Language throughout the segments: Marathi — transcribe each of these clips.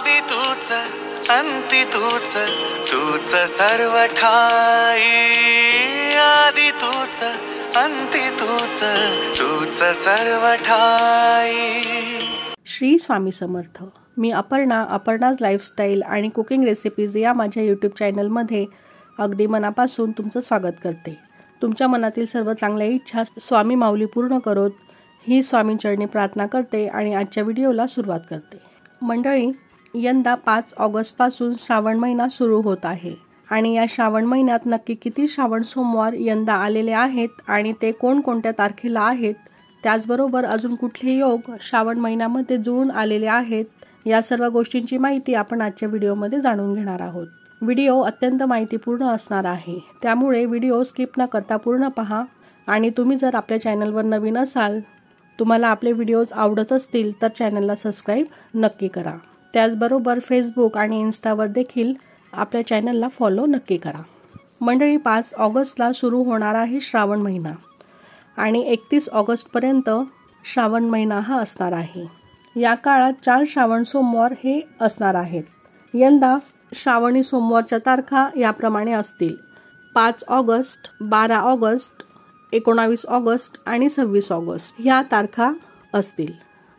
आदि तूच अंति तूच, तूच सर्व ठाई। आदि तूच अंति तूच, तूच सर्व ठाई। श्री स्वामी समर्थ। मी अपर्णाज लाईफस्टाईल आणि कुकिंग रेसिपीज या माझ्या यूट्यूब चॅनलमध्ये अगदी मनापासून तुमचं स्वागत करते। तुमच्या मनातील सर्व चांगल्या इच्छा स्वामी माऊली पूर्ण करोत ही स्वामींचरणी प्रार्थना करते आणि आजच्या व्हिडिओला सुरुवात करते। मंडळी, यंदा 5 ऑगस्टपासून श्रावण महिना सुरू होत आहे आणि या श्रावण महिन्यात नक्की किती श्रावण सोमवार यंदा आलेले आहेत आणि ते कोणकोणत्या तारखेला आहेत, त्याचबरोबर अजून कुठले योग श्रावण महिन्यामध्ये जुळून आलेले आहेत, या सर्व गोष्टींची माहिती आपण आजच्या व्हिडिओमध्ये जाणून घेणार आहोत। व्हिडिओ अत्यंत माहितीपूर्ण असणार आहे, त्यामुळे व्हिडिओ स्किप न करता पूर्ण पहा। आणि तुम्ही जर आपल्या चॅनलवर नवीन असाल, तुम्हाला आपले व्हिडिओज आवडत असतील तर चॅनलला सबस्क्राईब नक्की करा। त्याचबरोबर फेसबुक आणि इन्स्टावर देखील आपल्या चॅनलला फॉलो नक्की करा। मंडळी, 5 ऑगस्टला सुरू होणार आहे श्रावण महिना आणि 31 ऑगस्टपर्यंत श्रावण महिना हा असणार आहे। या काळात 4 श्रावण सोमवार हे असणार आहेत। यंदा श्रावणी सोमवारच्या तारखा याप्रमाणे असतील: 5 ऑगस्ट, 12 ऑगस्ट, 19 ऑगस्ट आणि 26 ऑगस्ट ह्या तारखा असतील।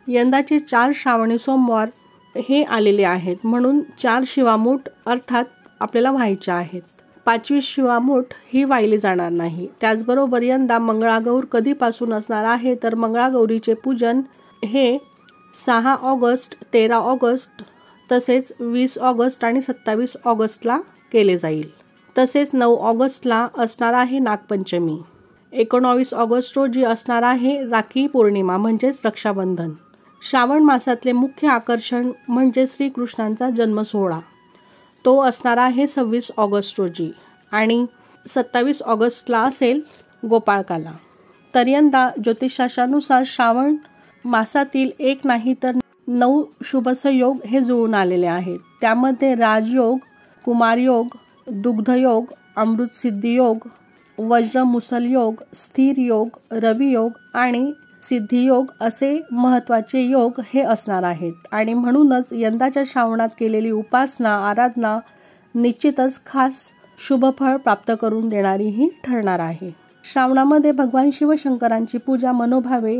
यंदाचे 4 श्रावणी सोमवार हे आलेले आहेत, म्हणून 4 शिवामूठ अर्थात आपल्याला व्हायचे आहेत। 5वी शिवामूठ ही वाहिली जाणार नाही। त्याचबरोबर यंदा मंगळागौर कधीपासून असणार आहे तर मंगळागौरीचे पूजन हे 6 ऑगस्ट, 13 ऑगस्ट तसेच 20 ऑगस्ट आणि 27 ऑगस्टला केले जाईल। तसेच 9 ऑगस्टला असणार आहे नागपंचमी। 19 ऑगस्ट रोजी असणार आहे राखी पौर्णिमा म्हणजेच रक्षाबंधन। श्रावण मासातले मुख्य आकर्षण म्हणजे श्रीकृष्णांचा जन्म सोहळा, तो असणार आहे 26 ऑगस्ट रोजी आणि 27 ऑगस्टला असेल गोपाळकाला। तर यंदा ज्योतिषशास्त्रानुसार श्रावण मासातील 1 नाही तर 9 शुभसंयोग हे जुळून आलेले आहेत। त्यामध्ये राजयोग, कुमारयोग, दुग्धयोग, अमृतसिद्धी योग, वज्र मुसल योग, स्थिर योग, रवी योग आणि सिद्धियोग असे महत्त्वाचे योग हे असणार आहेत। आणि म्हणूनच यंदाच्या श्रावणात केलेली उपासना आराधना निश्चितच खास शुभफळ प्राप्त करून देणारीही ठरणार आहे। श्रावणामध्ये भगवान शिवशंकरांची पूजा मनोभावे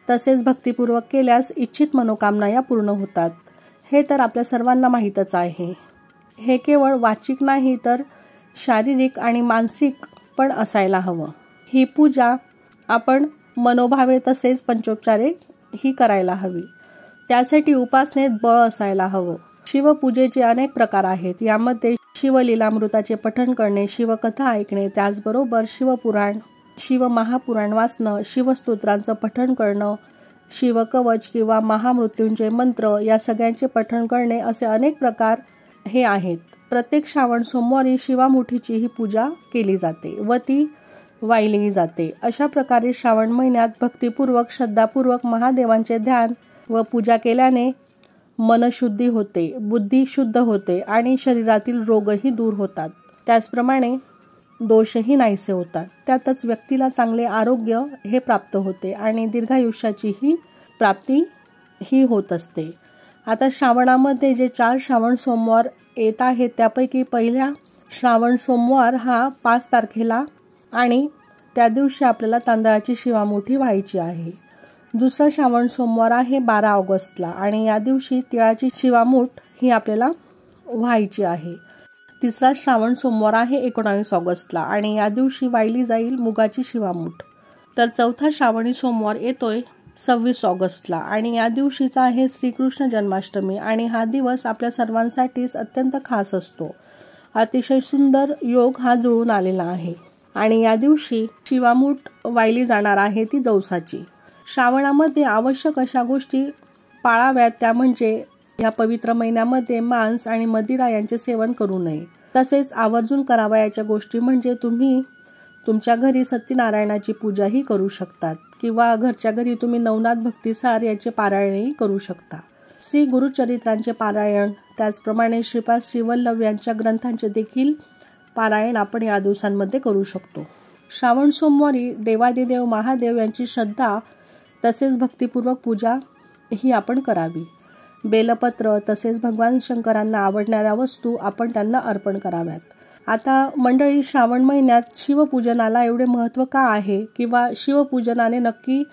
तसेच भक्तिपूर्वक केल्यास इच्छित मनोकामना या पूर्ण होतात, हे तर आपल्या सर्वांना माहीतच आहे। हे केवळ वाचिक नाही तर शारीरिक आणि मानसिक पण असायला हवं। ही पूजा आपण मनोभावे तसेच पंचोपचारे ही करायला हवी। त्यासाठी उपासनेत बळ असायला हवं। शिवपूजेचे अनेक प्रकार आहेत, यामध्ये शिवलीलामृताचे पठण करणे, शिवकथा ऐकणे, त्याचबरोबर शिवपुराण, शिवमहापुराण वाचणं, शिवस्तोत्रांचं पठण करणं, शिवकवच किंवा महामृत्युंजय मंत्र या सगळ्यांचे पठण करणे असे अनेक प्रकार हे आहेत। प्रत्येक श्रावण सोमवारी शिवामुठीची ही पूजा केली जाते व ती वाहिलीही जाते। अशा प्रकारे श्रावण महिन्यात भक्तिपूर्वक श्रद्धापूर्वक महादेवांचे ध्यान व पूजा केल्याने मनशुद्धी होते, बुद्धी शुद्ध होते आणि शरीरातील रोगही दूर होतात। त्याचप्रमाणे दोषही नाहीसे होतात। त्यातच व्यक्तीला चांगले आरोग्य हे प्राप्त होते आणि दीर्घायुष्याची ही प्राप्ती ही होत असते। आता श्रावणामध्ये जे 4 श्रावण सोमवार येत आहेत त्यापैकी पहिला श्रावण सोमवार हा 5 तारखेला आणि त्या दिवशी आपल्याला तांदळाची शिवामुठी व्हायची आहे। दुसरा श्रावण सोमवार आहे 12 ऑगस्टला आणि या दिवशी तिळाची शिवामूठ ही आपल्याला व्हायची आहे। तिसरा श्रावण सोमवार आहे 19 ऑगस्टला आणि या दिवशी वाहिली जाईल मुगाची शिवामूठ। तर चौथा श्रावणी सोमवार येतोय 26 ऑगस्टला आणि या दिवशीचा आहे श्रीकृष्ण जन्माष्टमी आणि हा दिवस आपल्या सर्वांसाठीच अत्यंत खास असतो। अतिशय सुंदर योग हा जुळून आलेला आहे आणि या दिवशी शिवामूठ वाहिली जाणार आहे ती जवसाची। श्रावणामध्ये आवश्यक अशा गोष्टी पाळाव्यात, त्या म्हणजे या पवित्र महिन्यामध्ये मांस आणि मदिरा यांचे सेवन करू नये। तसेच आवर्जून करावयाच्या गोष्टी म्हणजे तुम्ही तुमच्या घरी सत्यनारायणाची पूजाही करू शकतात किंवा घरच्या घरी तुम्ही नवनाथ भक्तिसार याचे पारायणही करू शकता। श्री गुरुचरित्रांचे पारायण, त्याचप्रमाणे श्रीपाद श्रीवल्लभ यांच्या ग्रंथांचे देखील पारायण आपण या दिवसांमध्ये करू शकतो। श्रावण सोमवारी देवादिदेव महादेव यांची श्रद्धा तसेच भक्तिपूर्वक पूजा ही आपण करावी। बेलपत्र तसेच भगवान शंकरांना आवडणाऱ्या वस्तू आपण त्यांना अर्पण कराव्यात. आता मंडळी, श्रावण महिन्यात शिवपूजनाला एवढे महत्त्व का आहे किंवा शिवपूजनाने नक्की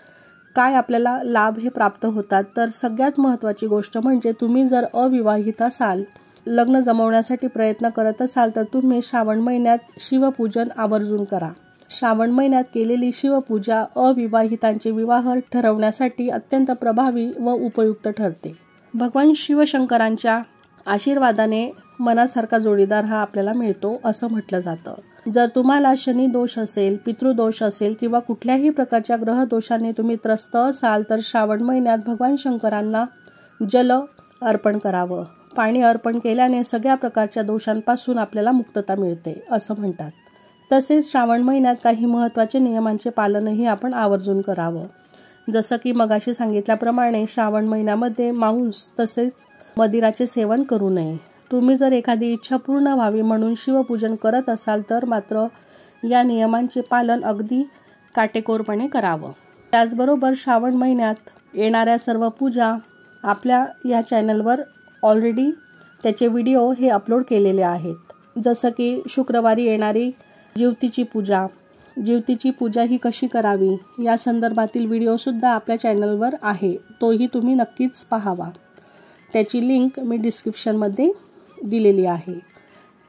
काय आपल्याला लाभ हे प्राप्त होतात, तर सगळ्यात महत्त्वाची गोष्ट म्हणजे तुम्ही जर अविवाहित असाल, लग्न जमवण्यासाठी प्रयत्न करत असाल तर तुम्ही श्रावण महिन्यात शिवपूजन आवर्जून करा. श्रावण महिन्यात केलेली शिवपूजा अविवाहितांचे विवाह ठरवण्यासाठी अत्यंत प्रभावी व उपयुक्त ठरते. भगवान शिवशंकरांच्या आशीर्वादाने मनासारखा जोडीदार हा आपल्याला मिळतो असं म्हटलं जातं. जर तुम्हाला शनी दोष असेल, पितृदोष असेल किंवा कुठल्याही प्रकारच्या ग्रहदोषाने तुम्ही त्रस्त असाल तर श्रावण महिन्यात भगवान शंकरांना जल अर्पण करावं. पाणी अर्पण केल्याने सगळ्या प्रकारच्या दोषांपासून आपल्याला मुक्तता मिळते असं म्हणतात. तसेच श्रावण महिन्यात काही महत्त्वाचे नियमांचे पालनही आपण आवर्जून करावं. जसं की मगाशी सांगितल्याप्रमाणे श्रावण महिन्यामध्ये मांस तसेच मदिराचे सेवन करू नये. तुम्ही जर एखादी इच्छा पूर्ण व्हावी म्हणून शिवपूजन करत असाल तर मात्र या नियमांचे पालन अगदी काटेकोरपणे करावं. त्याचबरोबर श्रावण महिन्यात येणाऱ्या सर्व पूजा आपल्या या चॅनलवर ऑलरेडी त्याचे व्हिडिओ हे अपलोड केलेले आहेत. जसं की शुक्रवारी येणारी ज्योतीची पूजा ही कशी करावी या संदर्भातील व्हिडिओसुद्धा आपल्या चॅनलवर आहे. तोही तुम्ही नक्कीच पाहावा. त्याची लिंक मी डिस्क्रिप्शनमध्ये दिलेली आहे.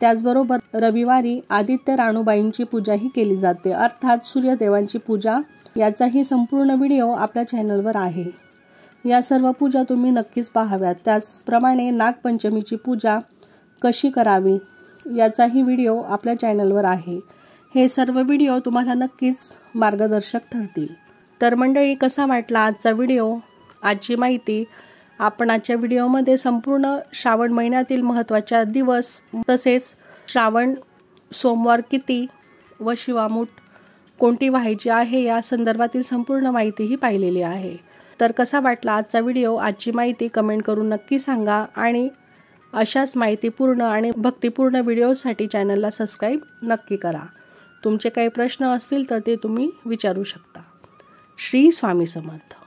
त्याचबरोबर रविवारी आदित्य राणूबाईंची पूजाही केली जाते, अर्थात सूर्यदेवांची पूजा. याचाही संपूर्ण व्हिडिओ आपल्या चॅनलवर आहे. या सर्व पूजा तुम्ही नक्कीच पाहाव्यात. त्याचप्रमाणे नागपंचमीची पूजा कशी करावी याचाही व्हिडिओ आपल्या चॅनलवर आहे. हे सर्व व्हिडिओ तुम्हाला नक्कीच मार्गदर्शक ठरतील. तर मंडळी, कसा वाटला आजचा व्हिडिओ, आजची माहिती? आपण आजच्या व्हिडिओमध्ये संपूर्ण श्रावण महिन्यातील महत्त्वाच्या दिवस तसेच श्रावण सोमवार किती व शिवामूठ कोणती व्हायची आहे या संदर्भातील संपूर्ण माहितीही पाहिलेली आहे. तर कसा वाटला आजचा व्हिडिओ, आजची माहिती कमेंट करून नक्की सांगा आणि अशाच माहितीपूर्ण आणि भक्तिपूर्ण व्हिडिओसाठी चॅनलला सबस्क्राईब नक्की करा. तुमचे काही प्रश्न असतील तर ते तुम्ही विचारू शकता. श्री स्वामी समर्थ.